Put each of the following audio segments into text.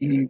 Mhm.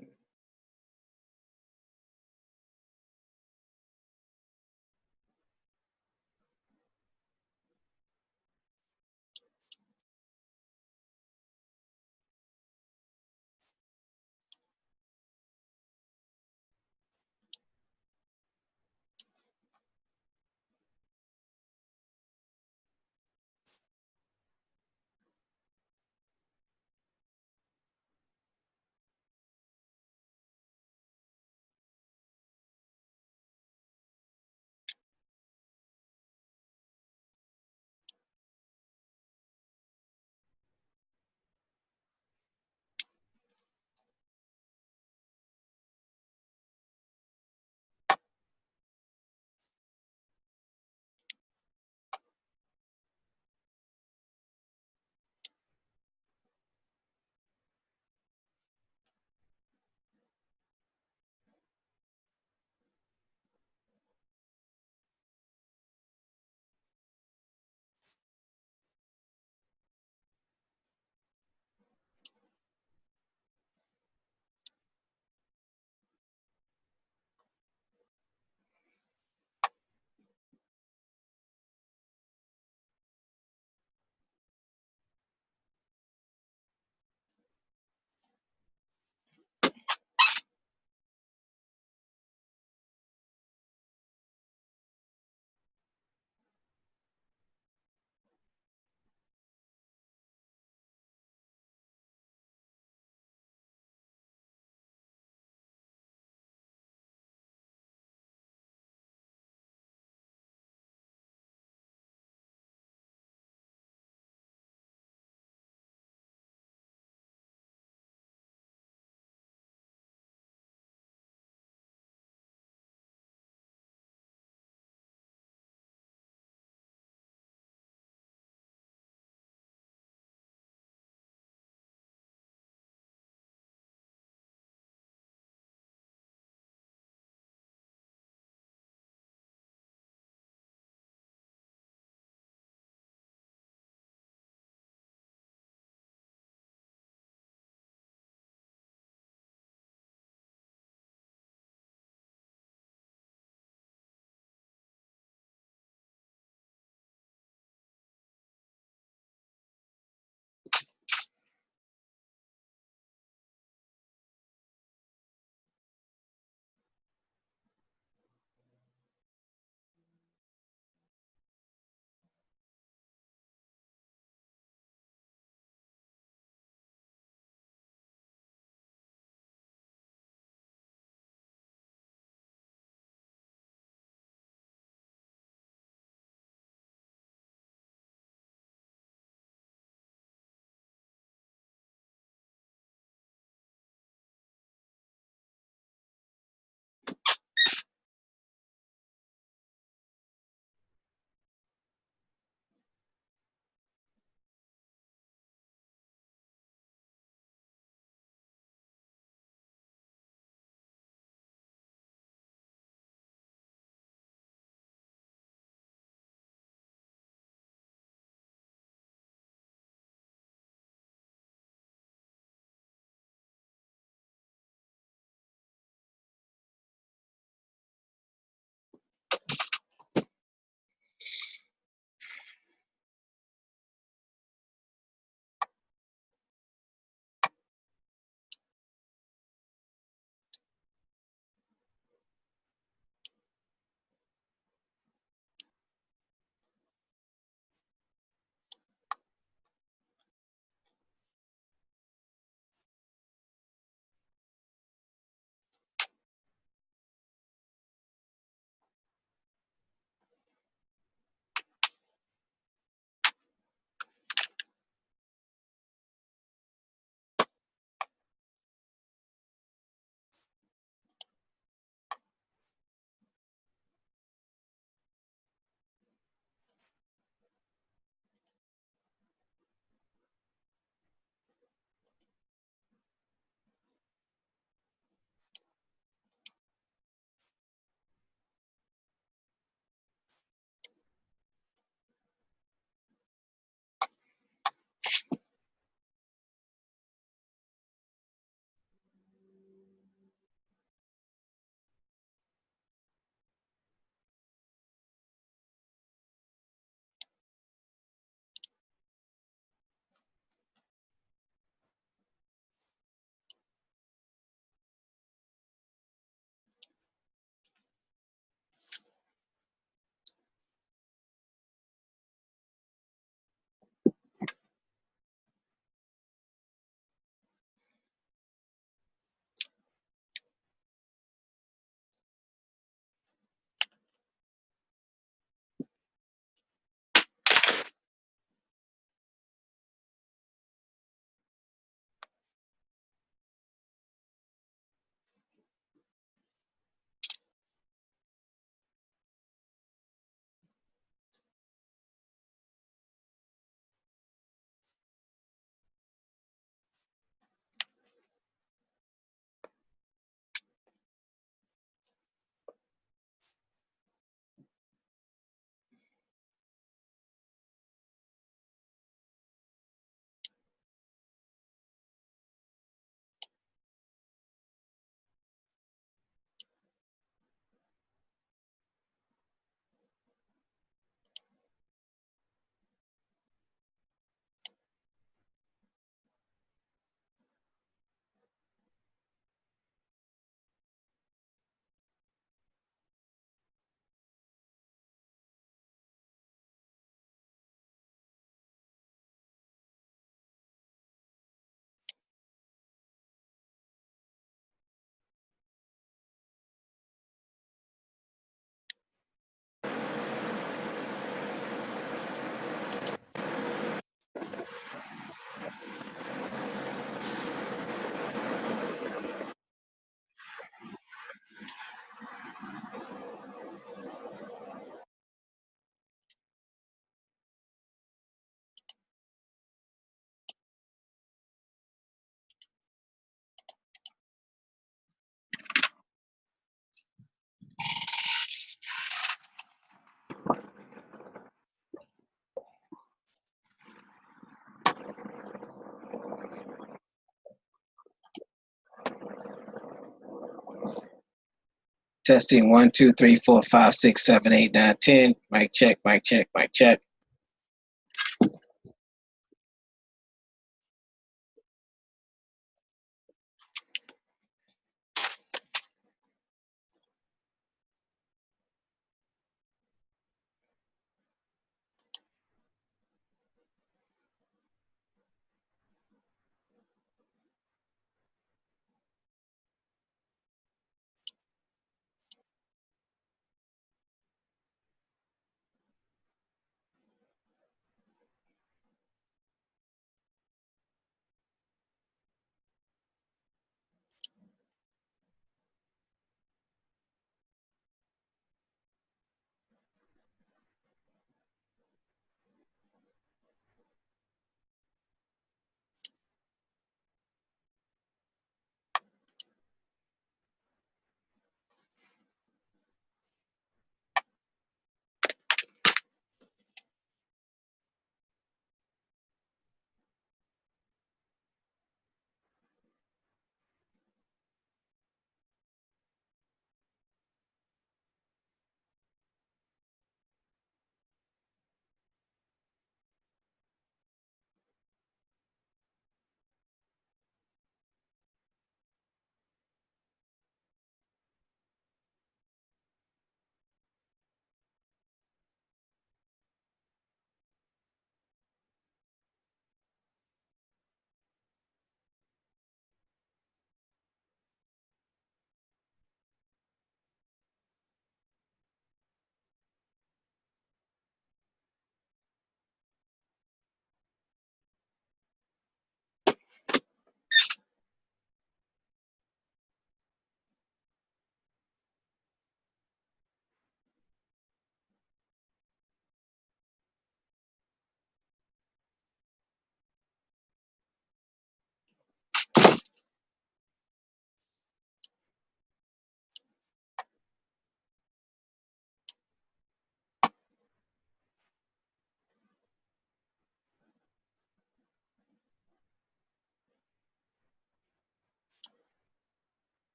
Testing 1, 2, 3, 4, 5, 6, 7, 8, 9, 10. Mic check, mic check, mic check.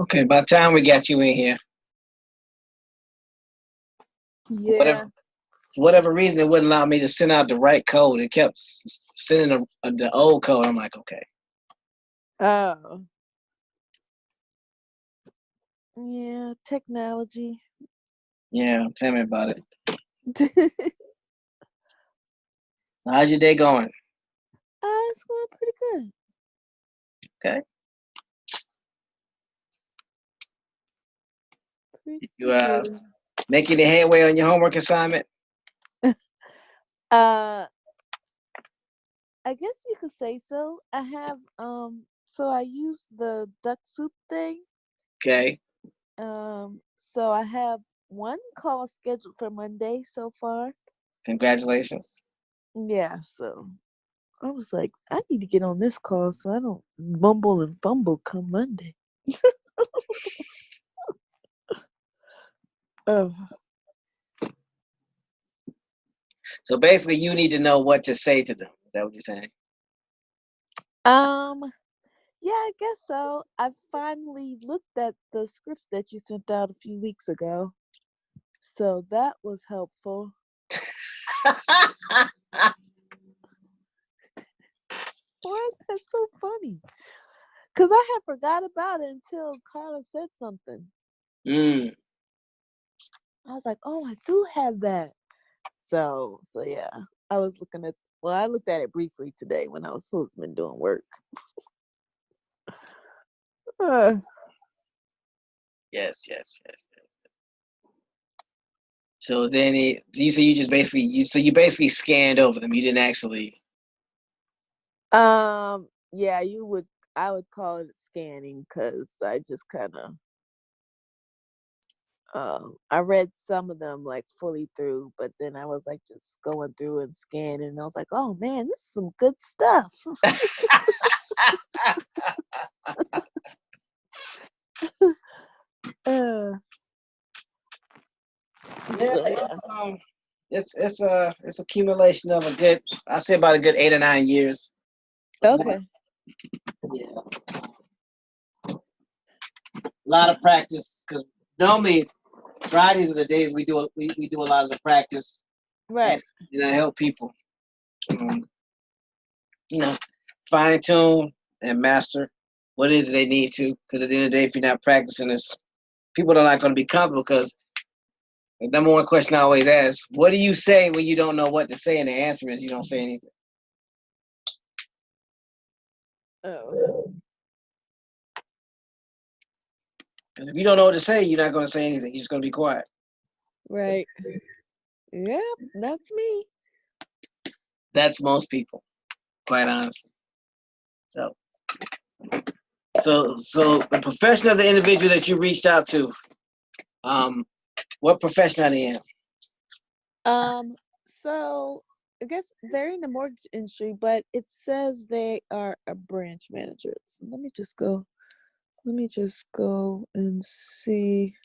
Okay, by the time we got you in here, Yeah. for whatever reason, it wouldn't allow me to send out the right code. It kept sending the old code. I'm like, okay. Oh. Yeah, technology. Yeah, tell me about it. How's your day going? It's going pretty good. Okay. Pretty You good. making the headway on your homework assignment? Uh, I guess you could say so. I have so I use the duck soup thing. Okay. So I have one call scheduled for Monday so far. Congratulations. Yeah, so I was like, I need to get on this call so I don't mumble and fumble come Monday. Oh. So basically, you need to know what to say to them. Is that what you're saying? Um, yeah, I guess so. I finally looked at the scripts that you sent out a few weeks ago. So that was helpful. Why is that so funny? Because I had forgot about it until Carla said something. Mm. I was like, oh, I do have that. So yeah, I was looking at. Well, I looked at it briefly today when I was supposed to be doing work. Uh, Yes, yes, yes. So is there any? You say you just basically you basically scanned over them. You didn't actually. yeah, you would. I would call it scanning because I just kind of. I read some of them like fully through, but then I was like just going through and scanning, and I was like, oh man, this is some good stuff. uh, Yeah, so yeah. it's accumulation of a good. I say about a good 8 or 9 years. Okay. Yeah, a lot of practice because normally Fridays are the days we do a lot of the practice and, Right. and I help people, um, you know, fine tune and master what it is they need to. Because at the end of the day, if you're not practicing this, people are not going to be comfortable. Because the number one question I always ask, what do you say when you don't know what to say? And the answer is you don't say anything. Oh. Because if you don't know what to say, you're not going to say anything. You're just going to be quiet. Right. Yeah, that's me. That's most people, quite honestly. So, so the profession of the individual that you reached out to, what profession are they in? So I guess they're in the mortgage industry, but it says they are a branch manager. So let me just go and see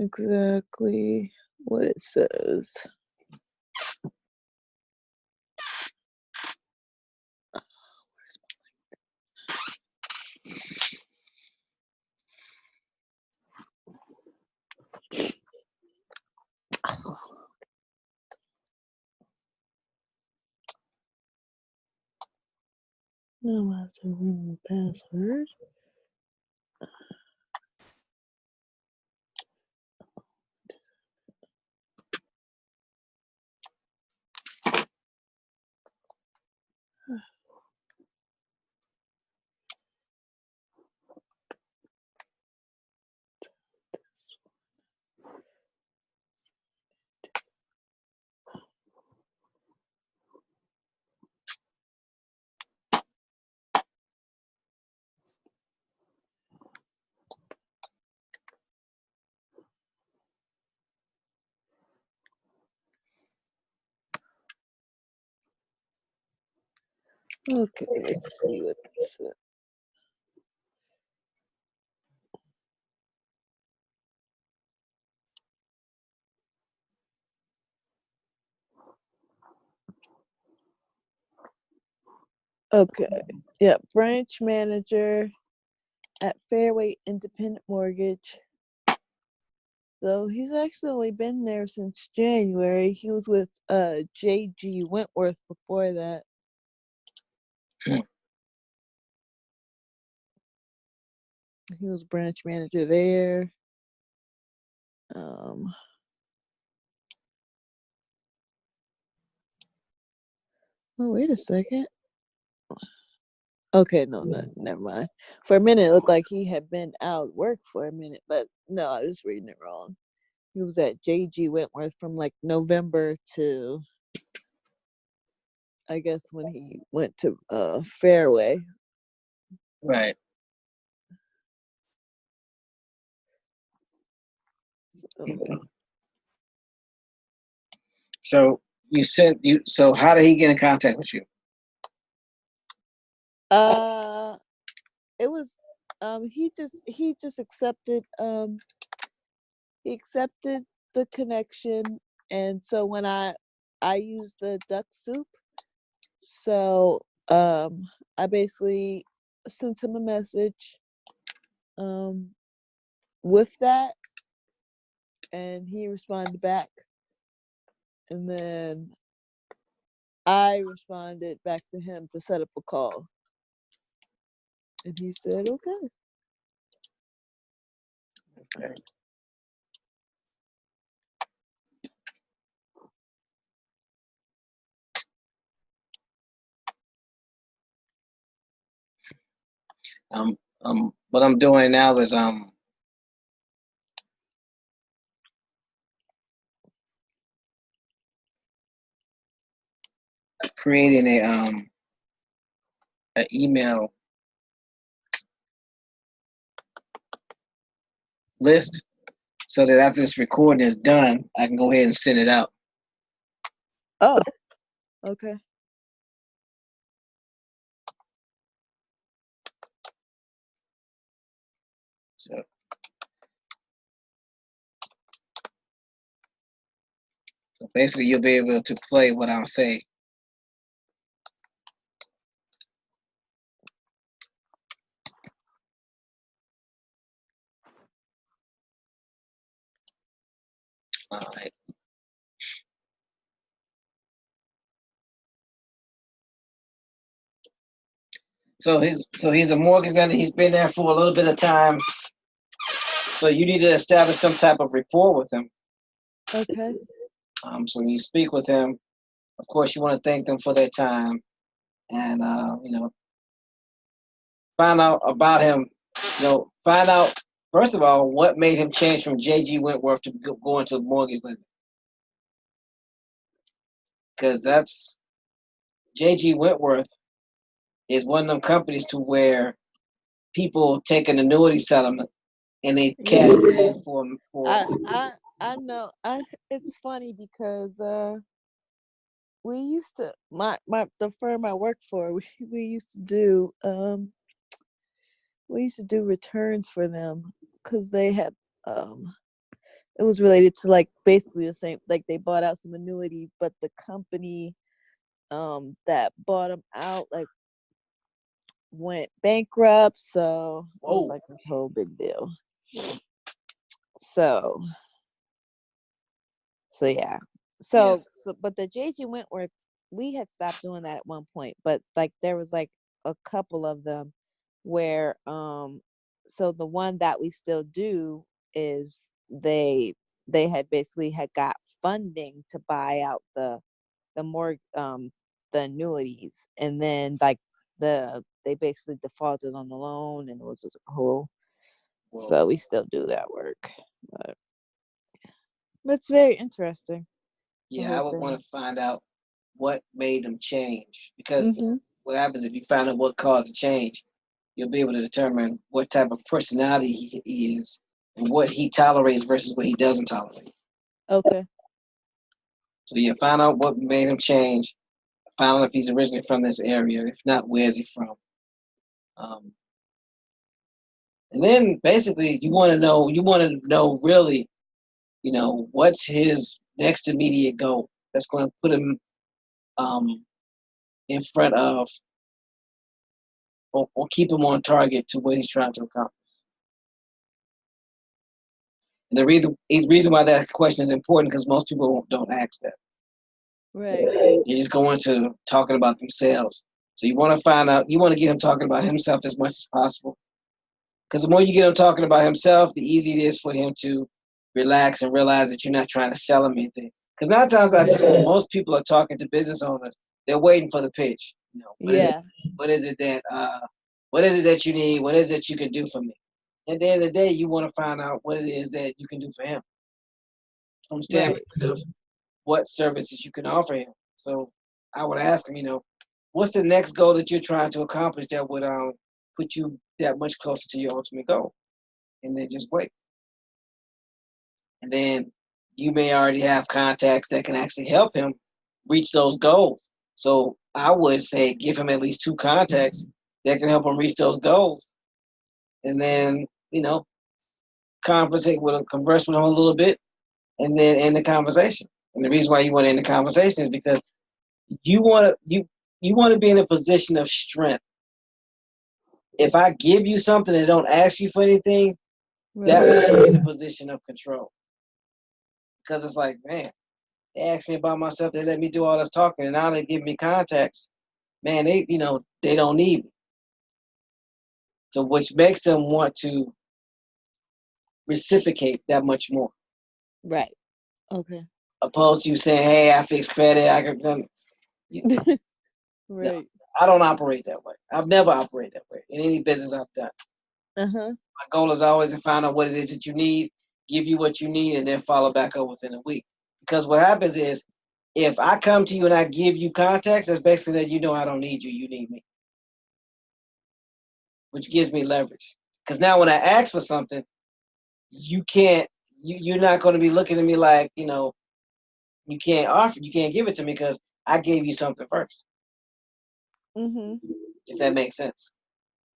exactly what it says. Now I have to remember the password. Okay, let's see what this is. Okay. Yeah, branch manager at Fairway Independent Mortgage. So he's actually only been there since January. He was with J.G. Wentworth before that. He was branch manager there. Oh, wait a second. Okay, no, never mind. For a minute, it looked like he had been out of work for a minute, but no, I was reading it wrong. He was at J.G. Wentworth from like November to, I guess, when he went to Fairway. Right. So you said you. So how did he get in contact with you? It was he just accepted he accepted the connection, and so when I used the duck soup, so I basically sent him a message with that, and he responded back, and then I responded back to him to set up a call, and he said okay. Okay. What I'm doing now is creating a an email list so that after this recording is done, I can go ahead and send it out. Oh, okay. So basically, you'll be able to play what I'll say. All right. So he's a mortgage lender. He's been there for a little bit of time. So you need to establish some type of rapport with him. Okay. So when you speak with him, of course, you want to thank them for their time, and find out about him. Find out first of all what made him change from J.G. Wentworth to go into mortgage lending, because that's J.G. Wentworth is one of them companies to where people take an annuity settlement and they cash Yeah. in for. I know. It's funny because we used to the firm I work for, we used to do returns for them because they had it was related to like basically the same, like they bought out some annuities, but the company that bought them out like went bankrupt, so it was like this whole big deal. So yeah. Yes. But the J.G. Wentworth, we had stopped doing that at one point, but like there was like a couple of them where so the one that we still do is they had basically had got funding to buy out the more the annuities, and then like they basically defaulted on the loan, and it was just a whole. Whoa. So we still do that work, but it's very interesting. Yeah, I would want to find out what made them change, because what happens if you find out what caused the change, you'll be able to determine what type of personality he is and what he tolerates versus what he doesn't tolerate. Okay. So you find out what made him change, find out if he's originally from this area. If not, where is he from? And then basically you want to know really, what's his next immediate goal that's going to put him in front of or keep him on target to what he's trying to accomplish. And the reason why that question is important because most people don't ask that. Right. They just go into talking about themselves. So you want to find out. You want to get him talking about himself as much as possible. Because the more you get him talking about himself, the easier it is for him to relax and realize that you're not trying to sell him anything. Because 9 times out of 10, when most people are talking to business owners, they're waiting for the pitch. You know, Yeah. what is it that what is it that you need? What is it you can do for me? At the end of the day, you want to find out what it is that you can do for him from the Right. standpoint of what services you can offer him. So I would ask him, what's the next goal that you're trying to accomplish that would put you that much closer to your ultimate goal? And then just wait. And then you may already have contacts that can actually help him reach those goals. So I would say give him at least 2 contacts that can help him reach those goals. And then, converse with him a little bit and then end the conversation. And the reason why you want to end the conversation is because you want to be in a position of strength. If I give you something and don't ask you for anything, that Right. puts me in a position of control. Because it's like, man, they asked me about myself, they let me do all this talking, and now they give me contacts. Man, they don't need me. So which makes them want to reciprocate that much more. Right. Okay. Opposed to you saying, hey, I fix credit, I can no, Right. I don't operate that way. I've never operated that way in any business I've done. Uh-huh. My goal is always to find out what it is that you need, give you what you need, and then follow back up within a week. Because what happens is, if I come to you and I give you context, that's basically that I don't need you, you need me, which gives me leverage. Because now when I ask for something, you can't, you're not going to be looking at me like, you can't give it to me because I gave you something first, Mm-hmm. if that makes sense.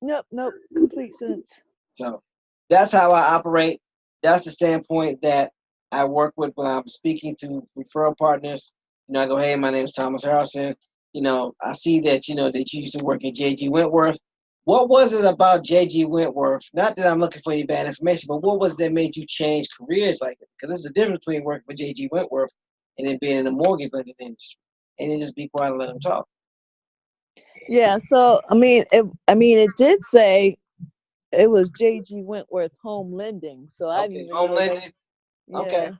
Nope, nope. Complete sense. So that's how I operate. That's the standpoint that I work with when I'm speaking to referral partners. I go, hey, my name is Thomas Harrison. I see that, that you used to work at JG Wentworth. What was it about JG Wentworth? Not that I'm looking for any bad information, but what was it that made you change careers like it? Because there's a difference between working for JG Wentworth and then being in the mortgage lending industry. And then just be quiet and let them talk. Yeah, so it did say it was JG Wentworth Home Lending. So I didn't Okay, even home know they lending. Okay. yeah.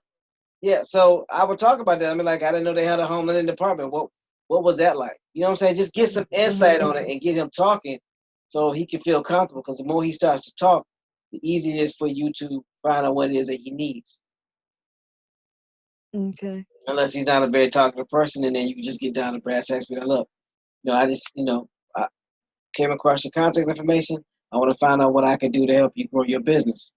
Yeah, so I would talk about that. I mean, like, I didn't know they had a home lending department. What was that like? You know what I'm saying? Just get some insight on it and get him talking so he can feel comfortable. Because the more he starts to talk, the easier it is for you to find out what it is that he needs. Okay. Unless he's not a very talkative person, and then you can just get down to brass tacks. Be like, look, I just, I came across your contact information. I want to find out what I can do to help you grow your business.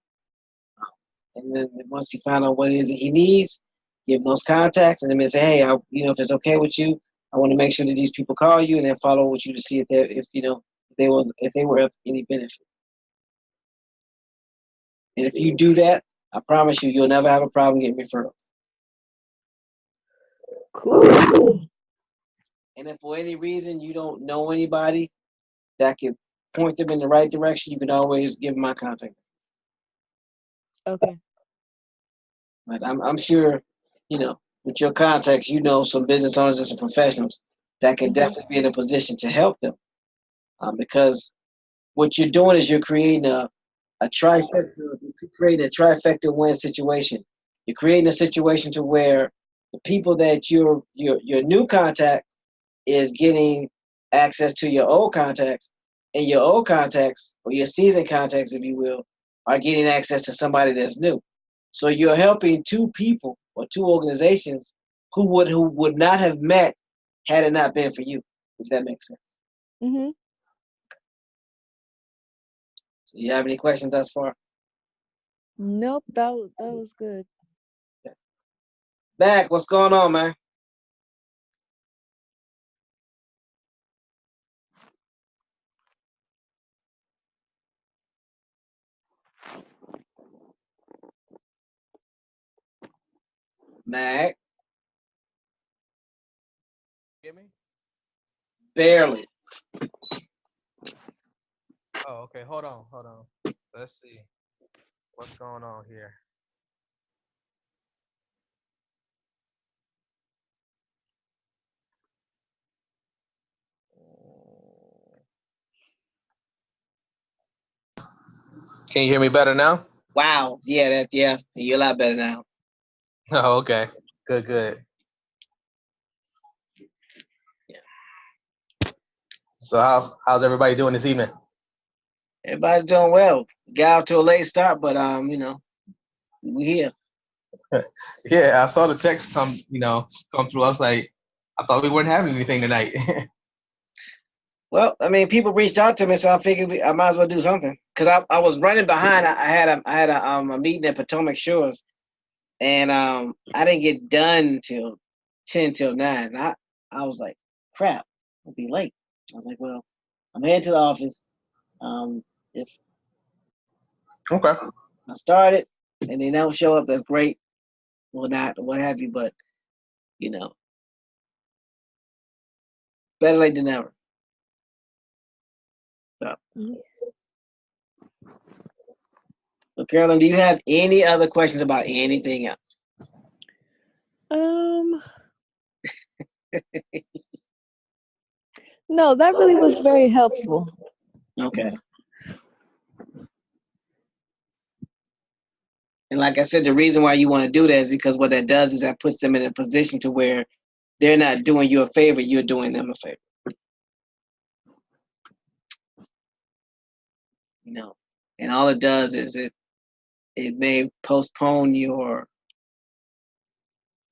And then once he find out what it is that he needs, give him those contacts, and then say, hey, if it's okay with you, I want to make sure that these people call you and then follow with you to see if they were of any benefit. And if you do that, I promise you, you'll never have a problem getting referrals. Cool. And if for any reason you don't know anybody that can point them in the right direction, you can always give them my contact. Okay. But I'm sure, with your contacts, some business owners and some professionals that can definitely be in a position to help them. Because what you're doing is you're creating a trifecta, win situation. You're creating a situation to where the people that your new contact is getting access to your old contacts, and your old contacts or your seasoned contacts, if you will, are getting access to somebody that's new. So you're helping 2 people or 2 organizations who would not have met had it not been for you, if that makes sense. Mm-hmm. So you have any questions thus far? Nope, that was good. Mac, what's going on, man? Mac, Get me? barely. Oh, okay. Hold on. Let's see what's going on here. Can you hear me better now? Wow. Yeah, you're a lot better now. Oh, okay. Good. Yeah. So how's everybody doing this evening? Everybody's doing well. Got off to a late start, but we here. Yeah, I saw the text come through. I was like, I thought we weren't having anything tonight. Well, I mean, people reached out to me, so I figured I might as well do something. Cause I was running behind. I had a meeting at Potomac Shores, and I didn't get done till 10 till 9. And I was like, crap, I'll be late. I was like, well, I'm heading to the office. If Okay. I started and they don't show up, that's great. Well, not what have you, but you know, better late than never. So. So, Carolyn, do you have any other questions about anything else? No, that really was very helpful. Okay. And like I said, the reason why you want to do that is because what that does is that puts them in a position to where they're not doing you a favor, you're doing them a favor. And all it does is it may postpone your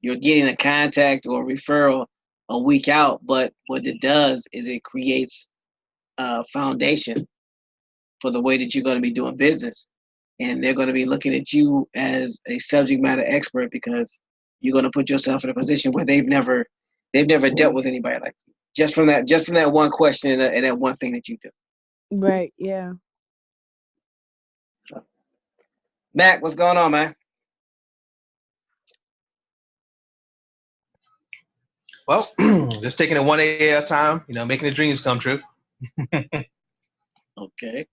getting a contact or referral a week out, but what it does is it creates a foundation for the way that you're going to be doing business. And they're going to be looking at you as a subject matter expert because you're going to put yourself in a position where they've never dealt with anybody like you. Just from that one question and that one thing that you do. Right, yeah. So, Mac, what's going on, man? Well, just taking it one day at a time, making the dreams come true. Okay.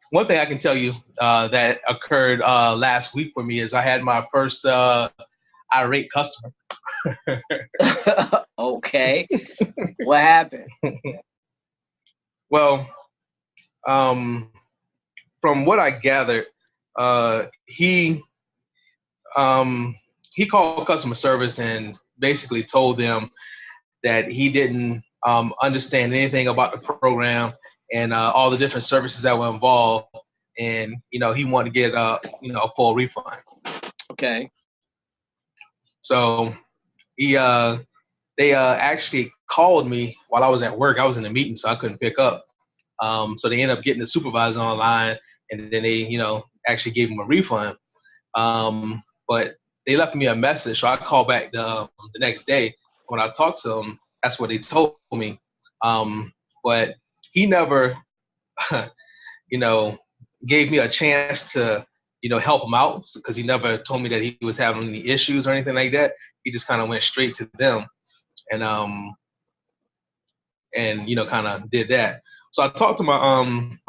One thing I can tell you that occurred last week for me is I had my first irate customer. Okay. What happened? Well, from what I gathered, he called customer service and basically told them that he didn't understand anything about the program and all the different services that were involved, and he wanted to get a full refund. Okay. So they actually called me while I was at work. I was in a meeting, so I couldn't pick up. So they ended up getting the supervisor online, and then they actually gave him a refund. But they left me a message, so I called back the next day. When I talked to them, that's what they told me. But he never, gave me a chance to, help him out, because he never told me that he was having any issues or anything like that. He just kind of went straight to them and kind of did that. So I talked to my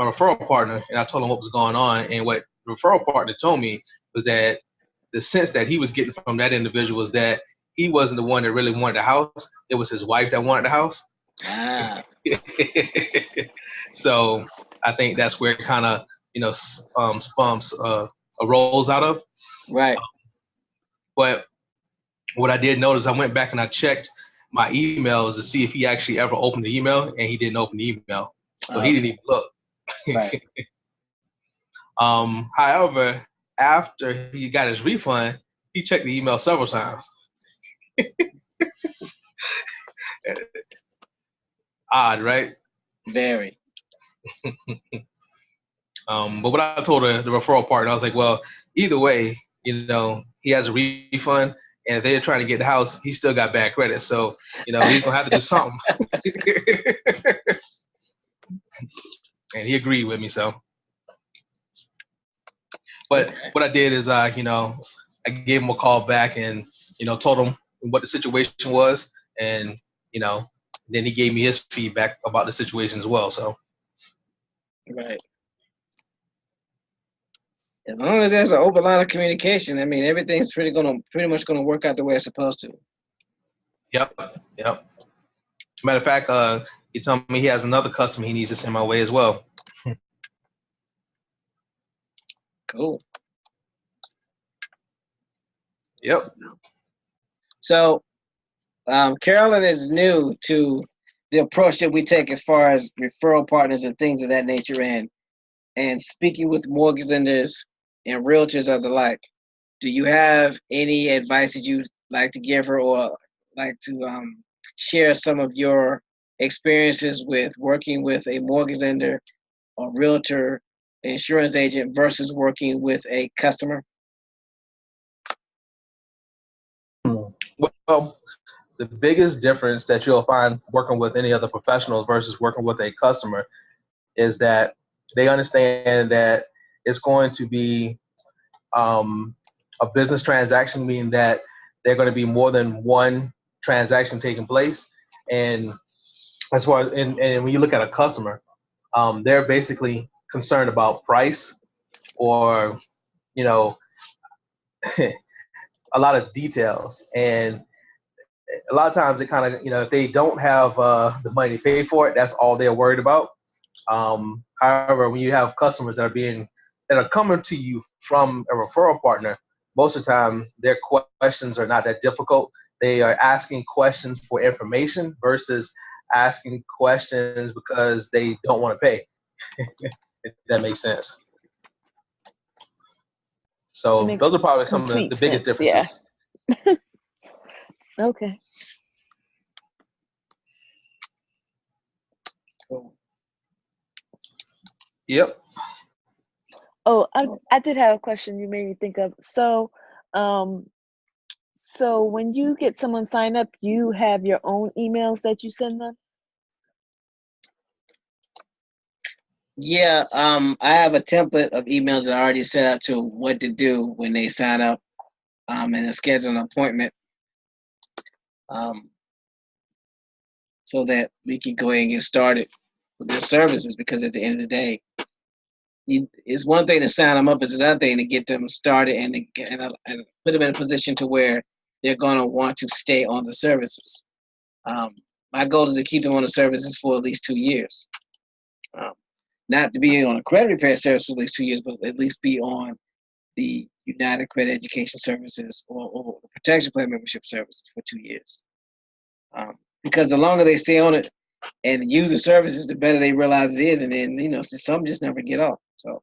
referral partner, and I told him what was going on. And what the referral partner told me was that the sense that he was getting from that individual was that he wasn't the one that really wanted the house. It was his wife that wanted the house. Ah. So I think that's where it kind of, rolls out of. Right. But what I did notice, I went back and I checked my emails to see if he actually ever opened the email, and he didn't open the email. So he didn't even look. Right. However, after he got his refund, he checked the email several times. Odd, right? Very. But what I told the referral partner, I was like, well, either way, he has a refund, and if they're trying to get the house, he still got bad credit. So, he's going to have to do something. And he agreed with me, so. But what I did is, I gave him a call back and, told him what the situation was. And, then he gave me his feedback about the situation as well, so. Right. As long as there's an open line of communication, I mean, everything's pretty much gonna work out the way it's supposed to. Yep. Matter of fact, he told me he has another customer he needs to send my way as well. Cool. Yep. So, Carolyn is new to the approach that we take as far as referral partners and things of that nature, and speaking with mortgage lenders and realtors of the like. Do you have any advice that you like to give her, or like to share some of your experiences with working with a mortgage lender or realtor, insurance agent versus working with a customer? Well, the biggest difference that you'll find working with any other professional versus working with a customer is that they understand that it's going to be a business transaction, meaning that they're going to be more than one transaction taking place. And as far as, and when you look at a customer, they're basically concerned about price or, you know, a lot of details. And a lot of times it kind of, if they don't have the money to pay for it, that's all they're worried about. However, when you have customers that are coming to you from a referral partner, most of the time their questions are not that difficult. They are asking questions for information versus asking questions because they don't want to pay. If that makes sense. So those are probably some of the biggest differences. Yeah. Okay. Cool. Yep. Oh, I did have a question you made me think of. So, so when you get someone sign up, you have your own emails that you send them? Yeah, I have a template of emails that I already set up to what to do when they sign up, and to schedule an appointment, so that we can go ahead and get started with their services. Because at the end of the day, it's one thing to sign them up; it's another thing to get them started and put them in a position to where they're going to want to stay on the services. My goal is to keep them on the services for at least 2 years. Not to be on a credit repair service for at least 2 years, but at least be on the United Credit Education Services or the Protection Plan membership services for 2 years. Because the longer they stay on it and use the services, the better they realize it is. And then, some just never get off. So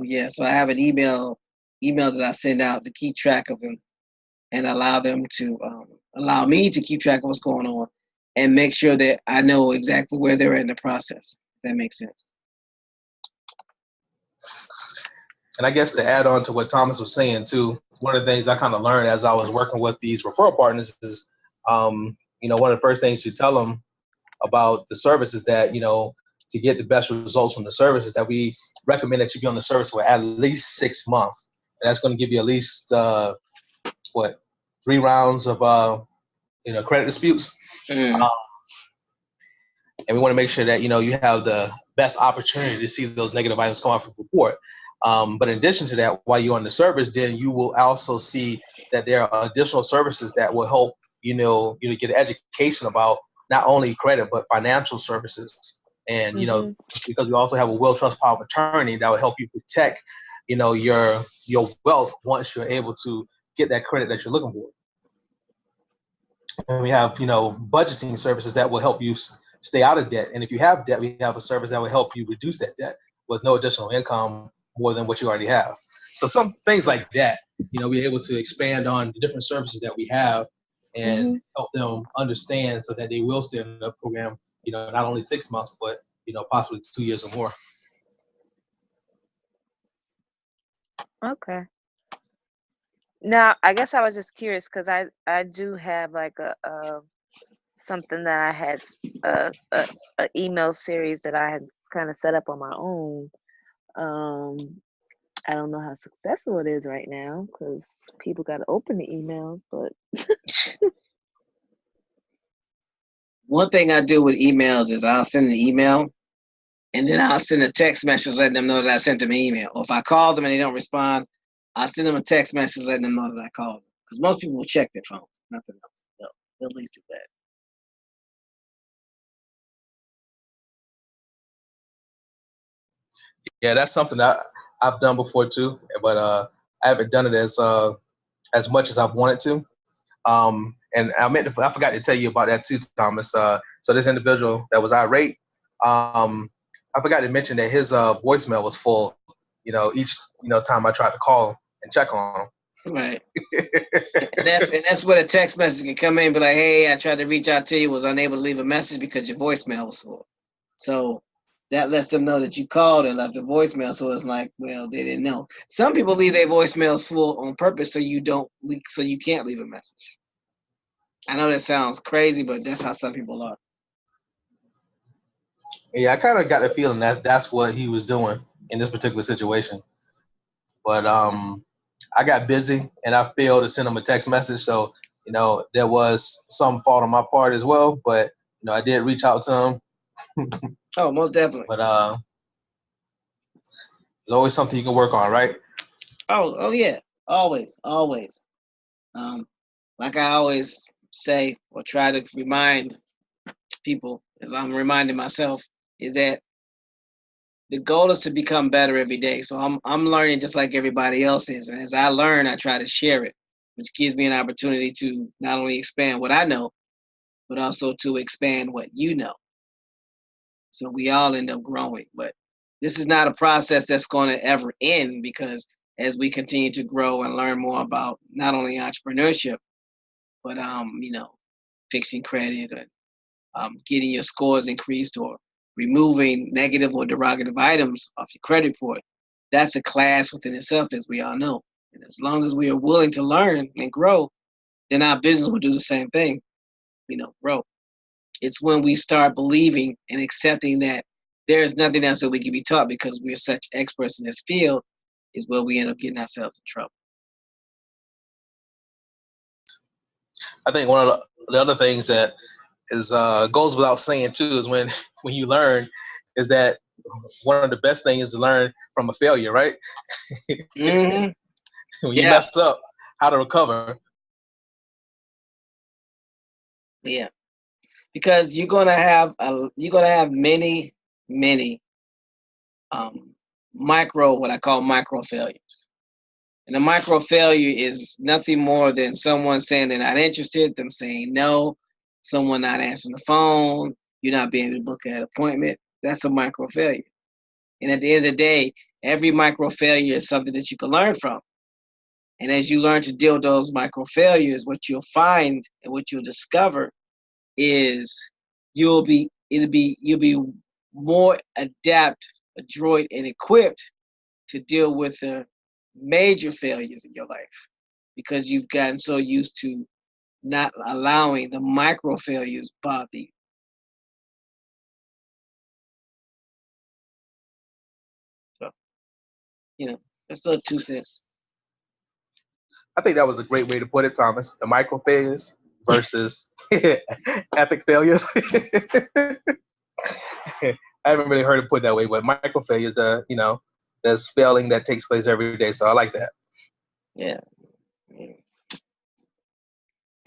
yeah, so I have an emails that I send out to keep track of them and allow them to allow me to keep track of what's going on and make sure that I know exactly where they're in the process. If that makes sense. And I guess to add on to what Thomas was saying too, one of the things I kind of learned as I was working with these referral partners is, one of the first things you tell them about the service is that, to get the best results from the service is that we recommend that you be on the service for at least 6 months. And that's going to give you at least, 3 rounds of, credit disputes. Mm. And we want to make sure that, you have the best opportunity to see those negative items come off the report. But in addition to that, while you're on the service, then you will also see that there are additional services that will help, get education about not only credit, but financial services. And, because we also have a will, trust, power of attorney that will help you protect, your wealth once you're able to get that credit that you're looking for. And we have, budgeting services that will help you stay out of debt. And if you have debt, we have a service that will help you reduce that debt with no additional income more than what you already have. So some things like that, we're able to expand on the different services that we have and help them understand so that they will stay in the program, not only 6 months, but, possibly 2 years or more. Okay. Now, I guess I was just curious because I do have like a something that I had a email series that I had kind of set up on my own. I don't know how successful it is right now because people got to open the emails, but One thing I do with emails is I'll send an email and then I'll send a text message letting them know that I sent them an email. Or if I call them and they don't respond, I'll send them a text message letting them know that I called them. Because most people will check their phones, nothing else. They'll at least do that. Yeah, that's something that I've done before too, but I haven't done it as much as I've wanted to. And I forgot to tell you about that too, Thomas. So this individual that was irate, I forgot to mention that his voicemail was full. Each time I tried to call and check on him. Right. and that's where the text message can come in and be like, hey, I tried to reach out to you, was unable to leave a message because your voicemail was full. So that lets them know that you called and left a voicemail. So it's like, well, they didn't know. Some people leave their voicemails full on purpose so you can't leave a message. I know that sounds crazy, but that's how some people are. Yeah, I kind of got the feeling that that's what he was doing in this particular situation. But I got busy and I failed to send him a text message. So, there was some fault on my part as well. But, I did reach out to him. Oh, most definitely. But there's always something you can work on, right? Oh yeah. Always. Like I always say or try to remind people, as I'm reminding myself, is that the goal is to become better every day. So I'm learning just like everybody else is. And as I learn, I try to share it, which gives me an opportunity to not only expand what I know, but also to expand what you know. So we all end up growing. But this is not a process that's going to ever end, because as we continue to grow and learn more about not only entrepreneurship, but fixing credit and getting your scores increased or removing negative or derogative items off your credit report, that's a class within itself, as we all know. And as long as we are willing to learn and grow, then our business will do the same thing, grow. It's when we start believing and accepting that there is nothing else that we can be taught because we're such experts in this field, is where we end up getting ourselves in trouble. I think one of the other things that is goes without saying too is when you learn, is that one of the best things is to learn from a failure, right? Mm-hmm. When you mess up, how to recover. Yeah, because you're gonna have many what I call micro failures. And a micro failure is nothing more than someone saying they're not interested, them saying no, someone not answering the phone, you not being able to book an appointment. That's a micro failure. And at the end of the day, every micro failure is something that you can learn from. And as you learn to deal with those micro failures, what you'll find and what you'll discover is you'll be more adroit and equipped to deal with the major failures in your life, because you've gotten so used to not allowing the micro failures bother you. So, that's the 2 cents. I think that was a great way to put it, Thomas. The micro failures versus epic failures. I haven't really heard it put that way, but micro failures, there's failing that takes place every day. So I like that. Yeah.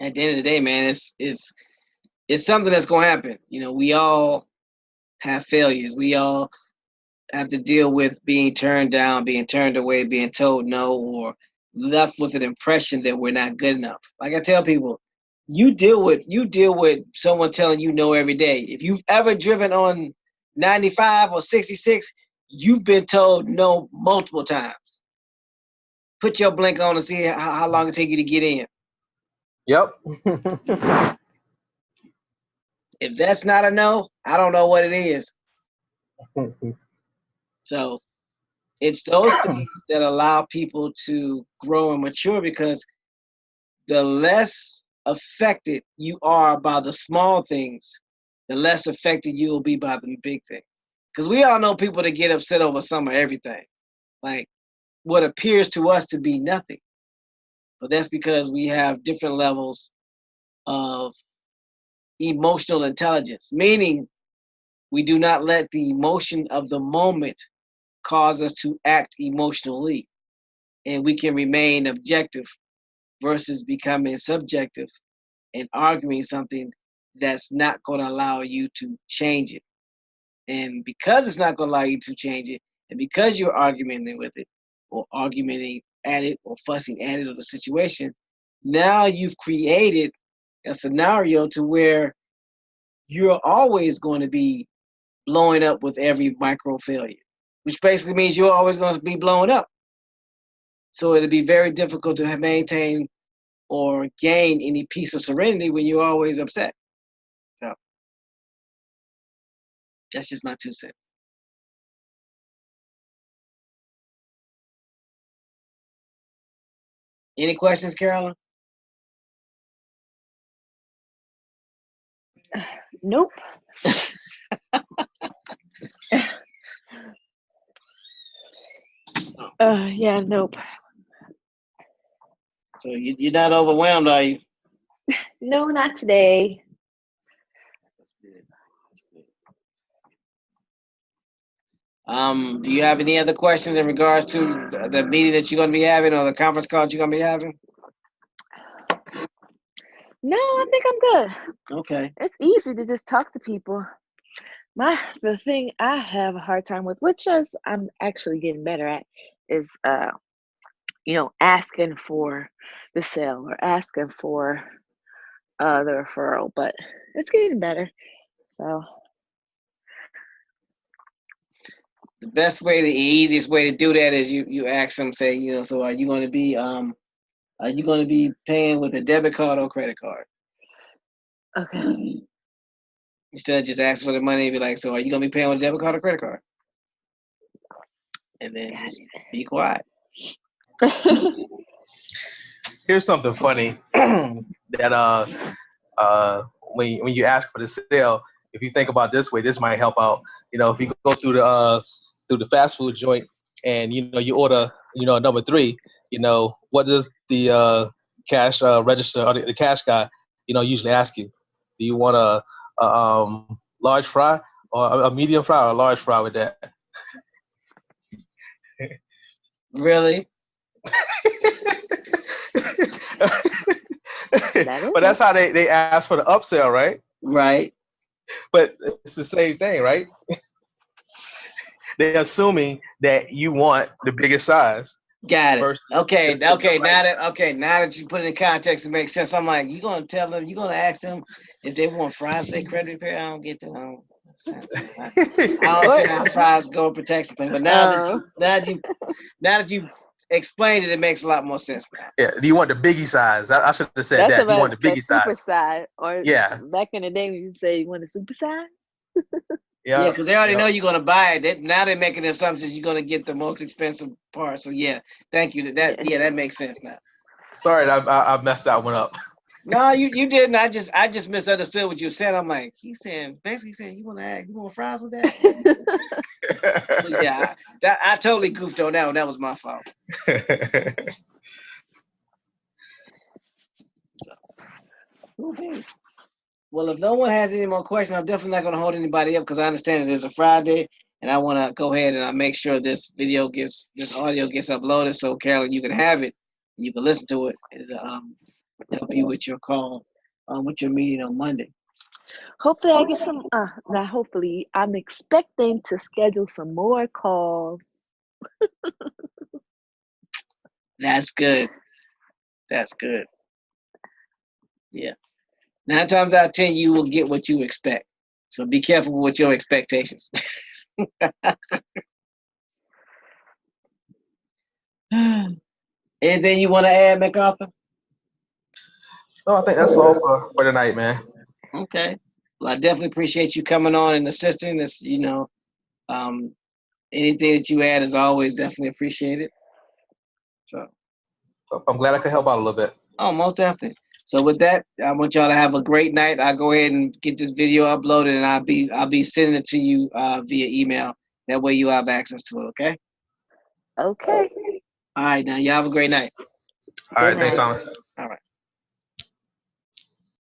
At the end of the day, man, it's something that's gonna happen. We all have failures. We all have to deal with being turned down, being turned away, being told no, or left with an impression that we're not good enough. Like I tell people, you deal with someone telling you no every day. If you've ever driven on 95 or 66, you've been told no multiple times. Put your blink on and see how long it takes you to get in. Yep. If that's not a no, I don't know what it is. So it's those things that allow people to grow and mature, because the less affected you are by the small things, the less affected you will be by the big things. Because we all know people that get upset over some of everything, like what appears to us to be nothing. But that's because we have different levels of emotional intelligence, meaning we do not let the emotion of the moment cause us to act emotionally. And we can remain objective versus becoming subjective and arguing something that's not going to allow you to change it. And because it's not going to allow you to change it, And because you're arguing with it, or arguing at it, or fussing at it, or the situation, now you've created a scenario to where you're always going to be blowing up with every micro failure, which basically means you're always going to be blowing up. So it'll be very difficult to maintain or gain any peace or serenity when you're always upset. So that's just my 2 cents. Any questions, Carolyn? Nope. Yeah, nope. So you're not overwhelmed, are you? No, not today. That's good. That's good. Do you have any other questions in regards to the meeting that you're going to be having or the conference call you're going to be having? No, I think I'm good. Okay. It's easy to just talk to people. The thing I have a hard time with, which is I'm actually getting better at, is asking for the sale or asking for the referral, but it's getting better. So The easiest way to do that is you ask them, say, so are you going to be paying with a debit card or credit card? okay. Instead of just asking for the money, be like, so are you going to be paying with a debit card or credit card? And then just be quiet. Here's something funny that when you ask for the sale, if you think about it this way, this might help out. If you go through the fast food joint and you order number 3, what does the cash register or the cash guy usually ask you? Do you want a large fry or a medium fry or a large fry with that? Really? But that's how they ask for the upsell, right? Right. But it's the same thing, right? They're assuming that you want the biggest size. Got it. Okay. Now that you put it in context, it makes sense. I'm like, you're gonna ask them if they want fries, they credit repair. I don't get that. I don't see how fries go with protection plan. But now that you've explained it, it makes a lot more sense now. Yeah. Do you want the biggie size? I should have said that. Do you want the biggie super size? Or back in the day when you say you want a super size? Yeah, because they already know you're going to buy it. Now they're making assumptions you're going to get the most expensive part. So yeah, thank you. That makes sense now. Sorry, I messed that one up. No, you didn't. I just misunderstood what you said. I'm like, basically saying you want fries with that? Yeah, I totally goofed on that one. That was my fault. Okay. Well, if no one has any more questions, I'm definitely not going to hold anybody up because I understand it is a Friday, and I want to go ahead and make sure this audio gets uploaded so Carolyn, you can have it, you can listen to it, and help you with your call, with your meeting on Monday. Hopefully, I get some. Not hopefully, I'm expecting to schedule some more calls. That's good. That's good. Yeah. 9 times out of 10, you will get what you expect. So be careful with your expectations. Anything you want to add, MacArthur? No, I think that's all for tonight, man. Okay. Well, I definitely appreciate you coming on and assisting. This, anything that you add is always definitely appreciated. So I'm glad I could help out a little bit. Oh, most definitely. So with that, I want y'all to have a great night. I'll go ahead and get this video uploaded, and I'll be sending it to you via email. That way you have access to it. Okay. Okay. All right. Now you have a great night. All right. Thanks, Thomas. All right.